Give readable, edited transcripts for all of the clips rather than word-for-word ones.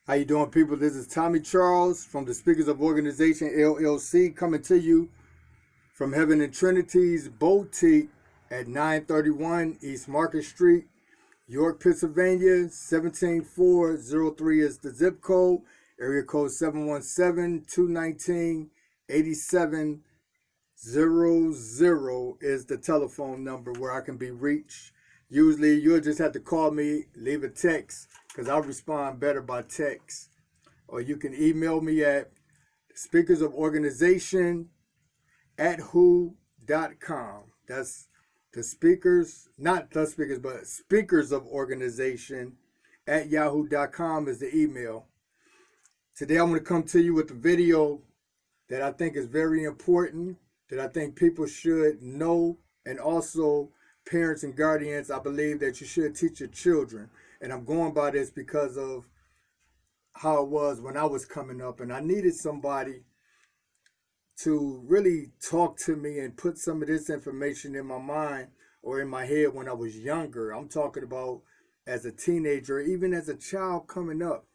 How you doing, people? This is Tommy Charles from the Speakers of Organization LLC coming to you from Heaven and Trinity's Boutique at 931 East Market Street, York, Pennsylvania. 17403 is the zip code. Area code 717-219-8700 is the telephone number where I can be reached. Usually you'll just have to call me, leave a text, because I'll respond better by text. Or you can email me at speakersofOrganization@who.com. That's the speakers, not the speakers, but speakers of organization at yahoo.com is the email. Today I'm going to come to you with a video that I think is very important, that I think people should know, and also parents and guardians, I believe that you should teach your children. And I'm going by this because of how it was when I was coming up, and I needed somebody to really talk to me and put some of this information in my mind or in my head when I was younger. I'm talking about as a teenager, even as a child coming up.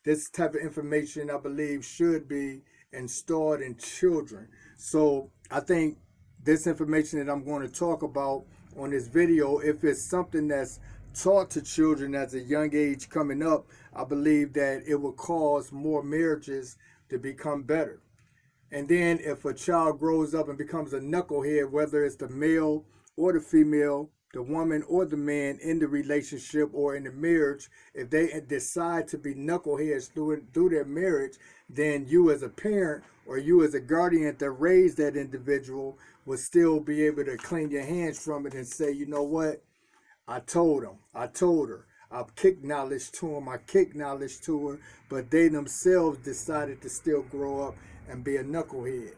This type of information, I believe, should be installed in children. So I think this information that I'm going to talk about on this video, if it's something that's taught to children at a young age coming up, I believe that it will cause more marriages to become better. And then if a child grows up and becomes a knucklehead, whether it's the male or the female, the woman or the man in the relationship or in the marriage, if they decide to be knuckleheads through their marriage, then you as a parent or you as a guardian that raised that individual will still be able to clean your hands from it and say, you know what? I told him, I told her, I kicked knowledge to him, I kicked knowledge to her, but they themselves decided to still grow up and be a knucklehead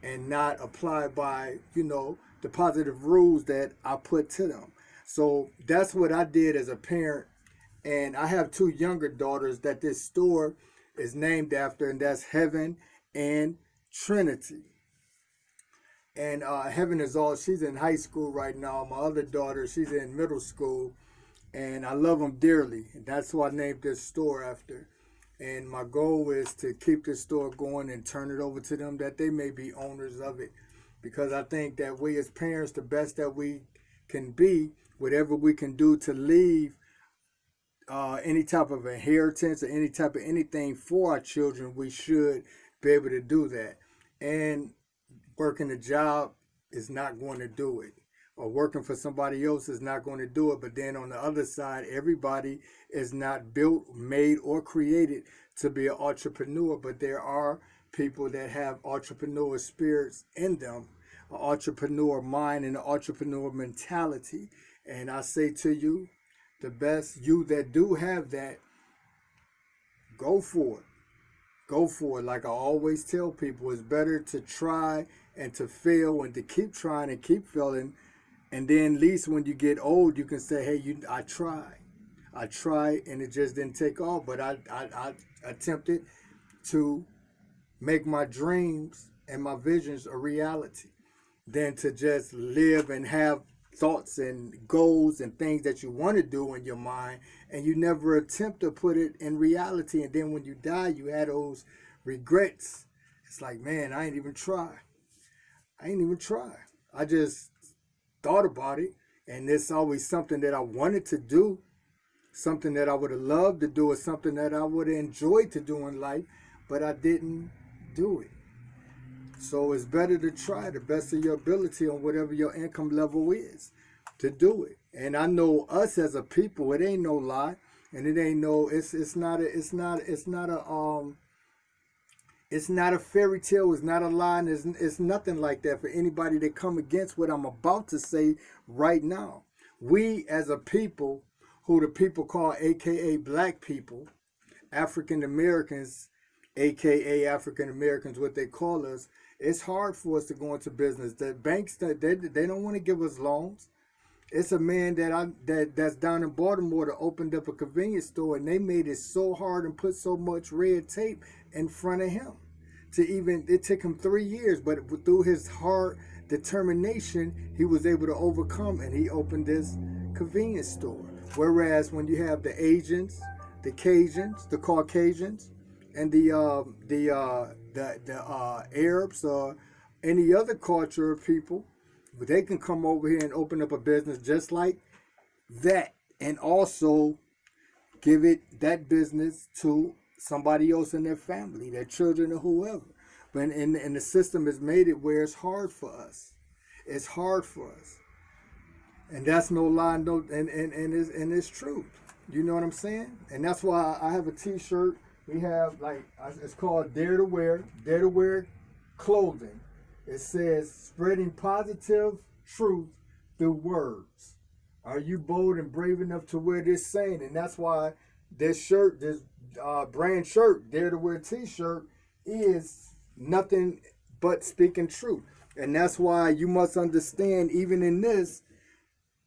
and not apply by, the positive rules that I put to them. So that's what I did as a parent. And I have two younger daughters that this store is named after, and that's Heaven and Trinity. And Heaven is she's in high school right now. My other daughter, she's in middle school, and I love them dearly. And that's who I named this store after. And my goal is to keep this store going and turn it over to them, that they may be owners of it. Because I think that we as parents, the best that we can be, whatever we can do to leave any type of inheritance or any type of anything for our children, we should be able to do that. And working a job is not going to do it, or working for somebody else is not going to do it. But then on the other side, everybody is not built, made, or created to be an entrepreneur, but there are people that have entrepreneur spirits in them, an entrepreneur mind and an entrepreneur mentality. And I say to you, the best, you that do have that, go for it. Go for it. Like I always tell people, it's better to try and to fail and to keep trying and keep failing. And then at least when you get old, you can say, hey, I tried. I tried and it just didn't take off. But I attempted to make my dreams and my visions a reality, than to just live and have thoughts and goals and things that you want to do in your mind, and you never attempt to put it in reality. And then when you die, you had those regrets. It's like, man, I ain't even try. I just thought about it, and it's always something that I wanted to do, something that I would have loved to do, or something that I would have enjoyed to do in life, but I didn't do it. So it's better to try the best of your ability on whatever your income level is to do it. And I know us as a people, it ain't no lie, and it ain't no, it's not a fairy tale, it's not a lie, and it's nothing like that for anybody that come against what I'm about to say right now. We as a people, who the people call AKA black people, African Americans, AKA African Americans, what they call us, it's hard for us to go into business. The banks, they don't want to give us loans. It's a man that's down in Baltimore that opened up a convenience store, and they made it so hard and put so much red tape in front of him. It took him 3 years, but through his hard determination, he was able to overcome, and he opened this convenience store. Whereas when you have the Asians, the Cajuns, the Caucasians, and the Arabs or any other culture of people. But they can come over here and open up a business just like that, and also give it that business to somebody else in their family, their children or whoever. But and the system has made it where it's hard for us. It's hard for us. And that's no lie, no, and it's true. You know what I'm saying? And that's why I have a T-shirt. We have it's called Dare to Wear clothing. It says spreading positive truth through words. Are you bold and brave enough to wear this saying? And that's why this shirt, this brand shirt, Dare to Wear T-shirt, is nothing but speaking truth. And that's why you must understand, even in this,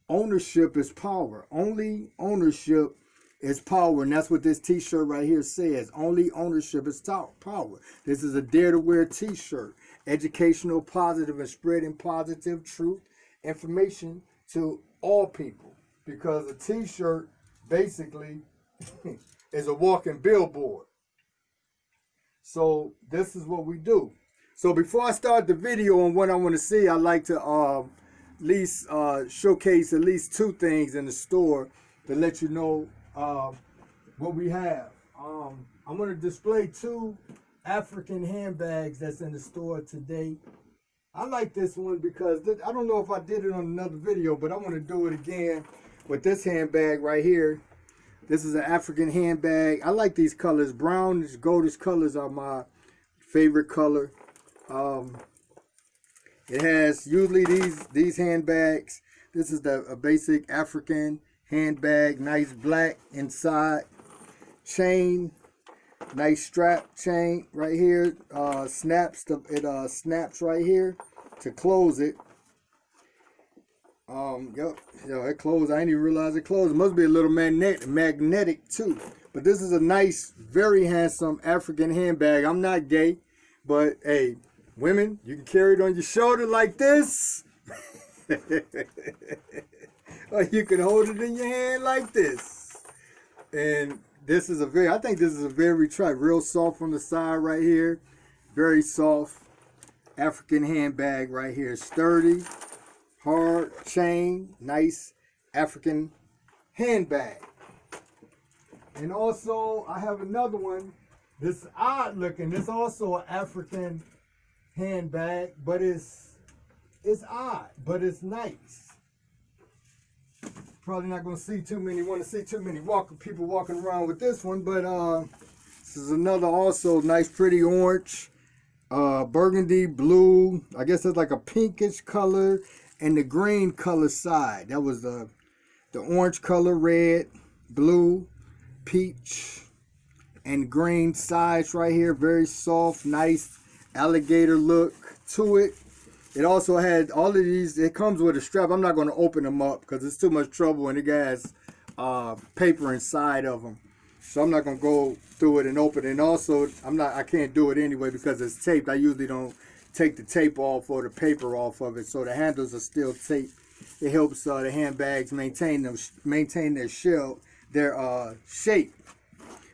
ownership is power. Only ownership is power. And that's what this T-shirt right here says. Only ownership is power. This is a Dare to Wear T-shirt. Educational, positive, and spreading positive truth information to all people. Because a T-shirt basically is a walking billboard. So this is what we do. So before I start the video on what I want to see, I like to at least showcase at least two things in the store to let you know what we have. I'm going to display two African handbags that's in the store today. I like this one because I don't know if I did it on another video, but I want to do it again with this handbag right here. This is an African handbag. I like these colors. Brownish, goldish colors are my favorite color. It has usually these handbags. This is a basic African handbag, nice black inside, chain, nice strap chain right here. Snaps right here to close it. Yep, it closed. I didn't even realize it closed. It must be a little magnetic too. But this is a nice, very handsome African handbag. I'm not gay, but hey, women, you can carry it on your shoulder like this. Or you can hold it in your hand like this. And this is I think this is a very real soft on the side right here. Very soft African handbag right here. Sturdy, hard chain, nice African handbag. And also I have another one. This is odd looking. This is also an African handbag, but it's odd, but it's nice. Probably not gonna see too many. Want to see too many people walking around with this one, but this is another also nice, pretty orange, burgundy blue. I guess it's like a pinkish color, and the green color side. That was the orange color, red, blue, peach, and green sides right here. Very soft, nice alligator look to it. It also had all of these. It comes with a strap. I'm not going to open them up because it's too much trouble, and it has paper inside of them. So I'm not going to go through it and open it. And also, I can't do it anyway because it's taped. I usually don't take the tape off or the paper off of it, so the handles are still taped. It helps the handbags maintain their shell, their shape.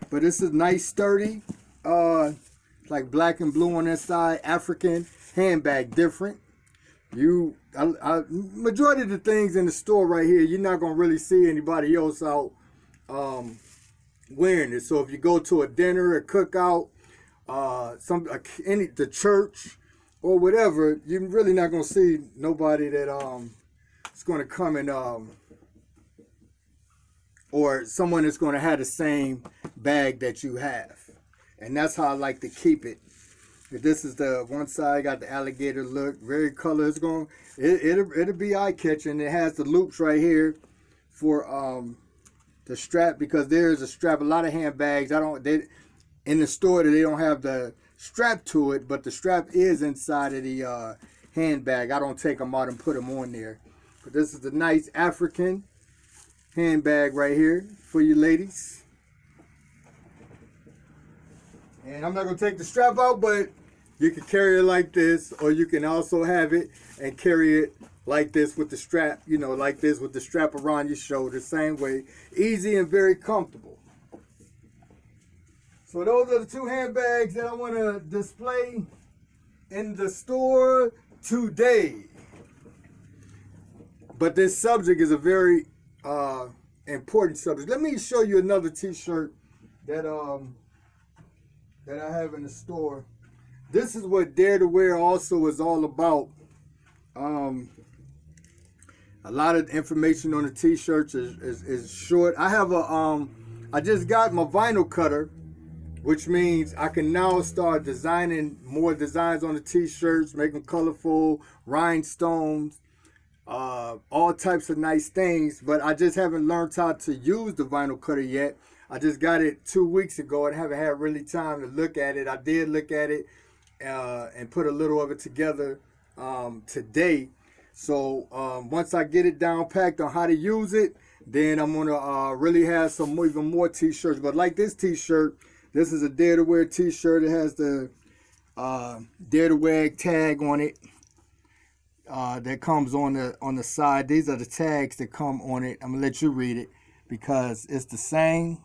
But this is nice, sturdy, like black and blue on that side, African handbag, different. Majority of the things in the store right here, you're not gonna really see anybody else out wearing it. So if you go to a dinner, a cookout, the church or whatever, you're really not gonna see nobody that is gonna come and or someone that's gonna have the same bag that you have. And that's how I like to keep it. This is the one side, got the alligator look, very color. It'll be eye-catching. It has the loops right here for the strap, because there's a strap. A lot of handbags, in the store they don't have the strap to it, but the strap is inside of the handbag. I don't take them out and put them on there. But this is the nice African handbag right here for you ladies. And I'm not going to take the strap out, but you can carry it like this, or you can also have it and carry it like this with the strap, like this with the strap around your shoulder, same way. Easy and very comfortable. So those are the two handbags that I want to display in the store today. But this subject is a very important subject. Let me show you another T-shirt that I have in the store. This is what Dare to Wear also is all about. A lot of information on the T-shirts is short. I have I just got my vinyl cutter, which means I can now start designing more designs on the T-shirts, make them colorful, rhinestones, all types of nice things. But I just haven't learned how to use the vinyl cutter yet. I just got it 2 weeks ago and haven't had really time to look at it. I did look at it and put a little of it together today. So once I get it down packed on how to use it, then I'm gonna really have some even more T-shirts. But like this T-shirt, this is a Dare to Wear T-shirt. It has the Dare to Wear tag on it that comes on the side. These are the tags that come on it. I'm gonna let you read it because it's the same.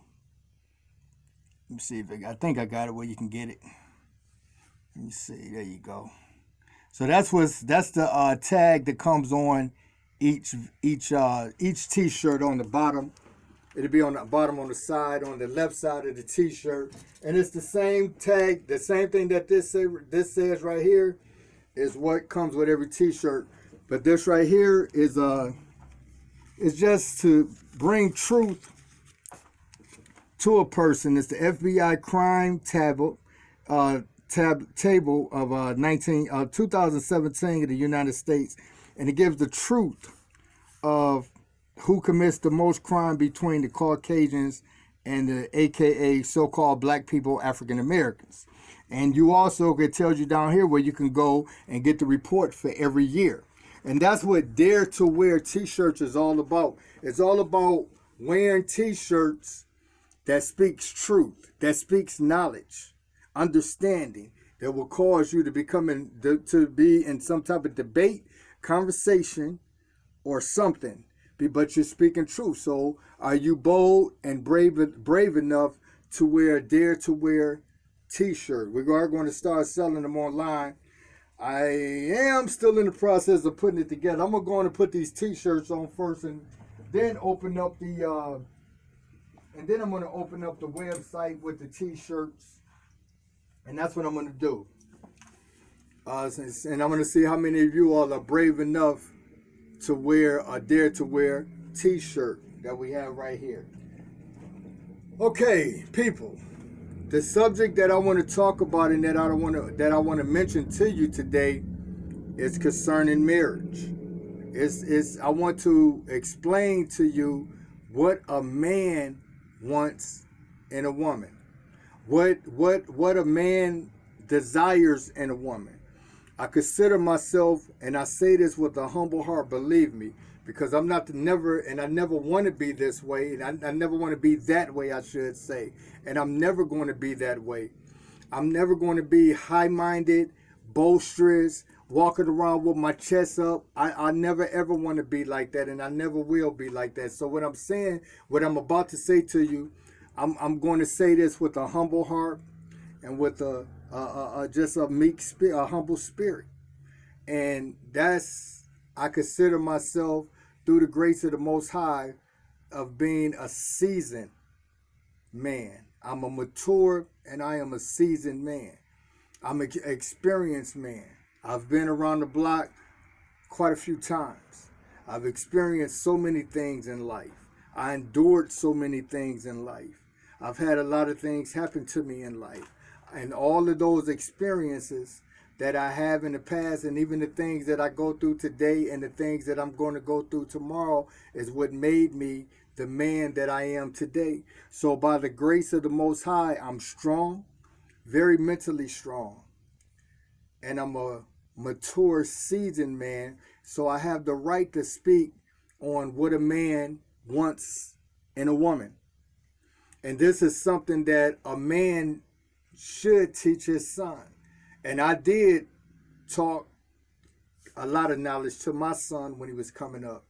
Let me see if I think I got it where you can get it. Let me see. There you go. So that's the tag that comes on each T-shirt on the bottom. It'll be on the bottom on the side, on the left side of the T-shirt, and it's the same tag, the same thing that this says right here, is what comes with every T-shirt. But this right here is just to bring truth to a person. It's the FBI crime table of 2017 in the United States, and it gives the truth of who commits the most crime between the Caucasians and the AKA so-called black people, African Americans. And you also, it tells you down here where you can go and get the report for every year. And that's what Dare to Wear T-shirts is all about. It's all about wearing T-shirts that speaks truth, that speaks knowledge, understanding, that will cause you to to be in some type of debate, conversation, or something. But you're speaking truth. So are you bold and brave enough to wear a Dare to Wear T-shirt? We are going to start selling them online. I am still in the process of putting it together. I'm going to put these T-shirts on first, and then open up the and then I'm going to open up the website with the T-shirts, and that's what I'm going to do. And I'm going to see how many of you all are brave enough to wear a Dare to Wear T-shirt that we have right here. Okay, people. The subject that I want to talk about and that I want to mention to you today is concerning marriage. I want to explain to you what a man wants in a woman. What a man desires in a woman. I consider myself, and I say this with a humble heart, believe me, because I'm not I never want to be this way, and I never want to be that way, I should say. And I'm never going to be that way. I'm never going to be high-minded, boisterous, walking around with my chest up. I never ever want to be like that, and I never will be like that. So what I'm saying, what I'm about to say to you, I'm going to say this with a humble heart and with just a meek spirit, a humble spirit. And I consider myself, through the grace of the Most High, of being a seasoned man. I'm a mature and I am a seasoned man. I'm an experienced man. I've been around the block quite a few times. I've experienced so many things in life. I endured so many things in life. I've had a lot of things happen to me in life. And all of those experiences that I have in the past, and even the things that I go through today and the things that I'm going to go through tomorrow, is what made me the man that I am today. So by the grace of the Most High, I'm strong, very mentally strong. And I'm a mature, seasoned man. So I have the right to speak on what a man wants in a woman. And this is something that a man should teach his son. And I did talk a lot of knowledge to my son when he was coming up.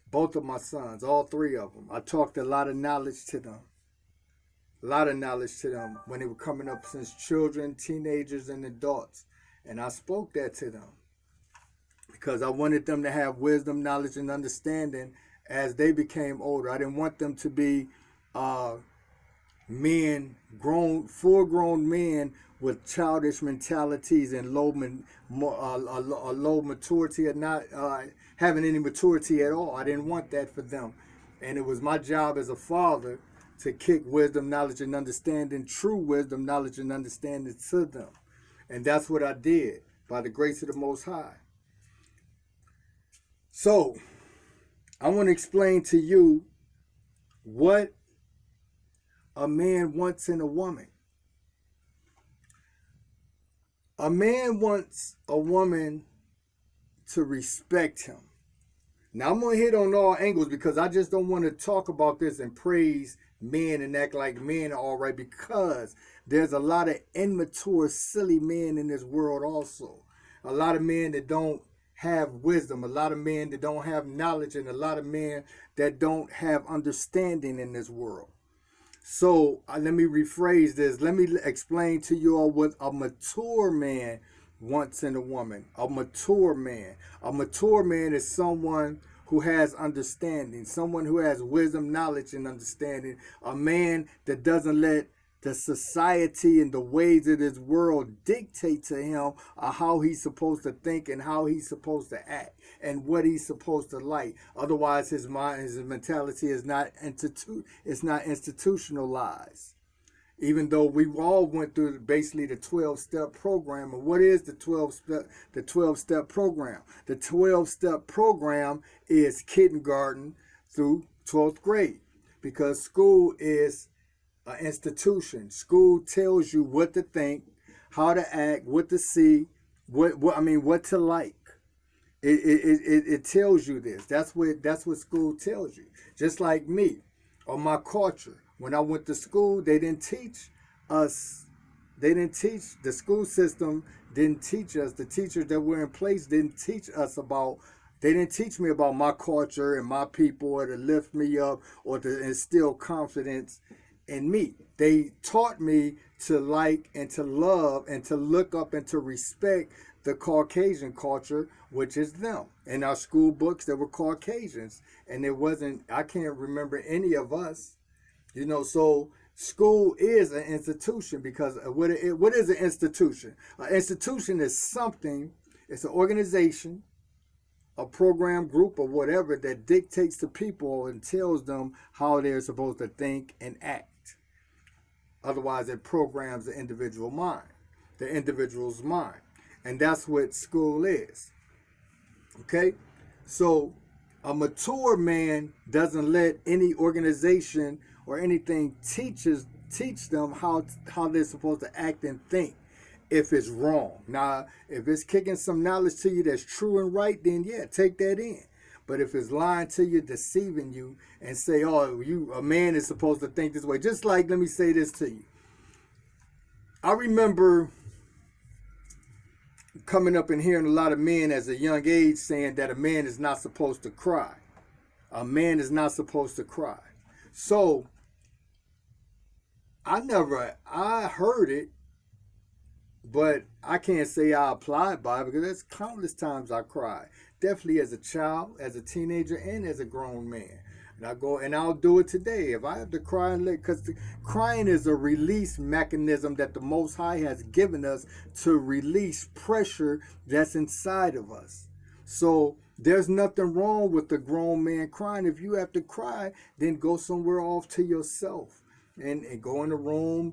Both of my sons, all three of them. I talked a lot of knowledge to them. a lot of knowledge to them when they were coming up since children, teenagers, and adults. And I spoke that to them because I wanted them to have wisdom, knowledge, and understanding as they became older. I didn't want them to be full grown men with childish mentalities and low maturity, or not having any maturity at all. I didn't want that for them. And it was my job as a father to kick wisdom, knowledge, and understanding, true wisdom, knowledge, and understanding to them. And that's what I did by the grace of the Most High. So, I want to explain to you what a man wants in a woman. A man wants a woman to respect him. Now, I'm going to hit on all angles because I just don't want to talk about this and praise men and act like men are all right, because there's a lot of immature, silly men in this world also. A lot of men that don't have wisdom, a lot of men that don't have knowledge, and a lot of men that don't have understanding in this world. So let me rephrase this. Let me explain to you all what a mature man wants in a woman. A mature man. A mature man is someone who has understanding, someone who has wisdom, knowledge, and understanding. A man that doesn't let the society and the ways of this world dictate to him how he's supposed to think and how he's supposed to act and what he's supposed to like. Otherwise, his mind, his mentality is not institutionalized. Even though we all went through basically the 12-step program. And what is the 12-step program? The 12-step program is kindergarten through 12th grade, because school is an institution. School tells you what to think, how to act, what to see, what to like. It tells you this. That's what school tells you. Just like me, or my culture. When I went to school, they didn't teach us. The school system didn't teach us. The teachers that were in place didn't teach us about. They didn't teach me about my culture and my people, or to lift me up, or to instill confidence in me. They taught me to like and to love and to look up and to respect the Caucasian culture, which is them. In our school books, there were Caucasians, and I can't remember any of us. So school is an institution, because what is an institution? An institution is something, it's an organization, a program, group, or whatever that dictates to people and tells them how they're supposed to think and act. Otherwise, it programs the individual's mind. And that's what school is. Okay? So a mature man doesn't let any organization or anything teach them how they're supposed to act and think if it's wrong. Now, if it's kicking some knowledge to you that's true and right, then yeah, take that in. But if it's lying to you, deceiving you, and say, oh, a man is supposed to think this way. Just like, let me say this to you. I remember coming up and hearing a lot of men as a young age saying that a man is not supposed to cry. A man is not supposed to cry. So, I heard it, but I can't say I applied by it, because there's countless times I cried. Definitely as a child, as a teenager, and as a grown man. And I'll do it today if I have to cry, because crying is a release mechanism that the Most High has given us to release pressure that's inside of us. So there's nothing wrong with the grown man crying. If you have to cry, then go somewhere off to yourself and go in a room